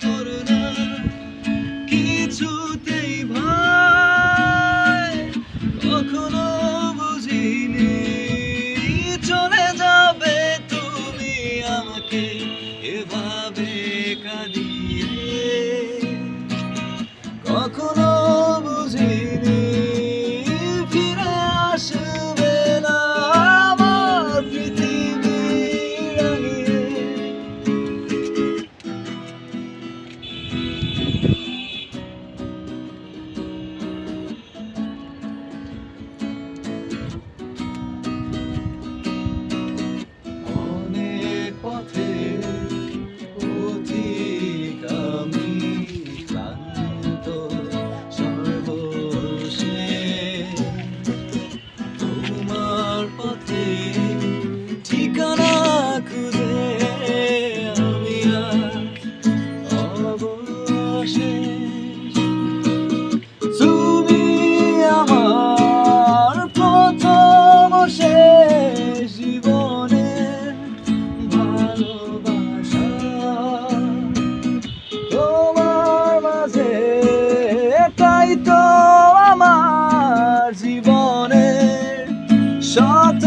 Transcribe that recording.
করো না কিছুতেই ভাই, কখনো বুঝিনি চলে যাবে তুমি আমাকে এভাবে কাঁদিয়ে। কখনো বুঝিনি ফিরে আসবে না আমার পৃথিবী রাঙিয়ে। অনেক পথে পথিক আমি, ক্লান্ত সর্বশেষ তোমার পথে ঠিকানা খুঁজে আমি অবশেষ। তুমি আমার প্রথম শেষ জীবনের ভালোবাসা, তোমার মাঝে তাই তো আমার জীবনের শত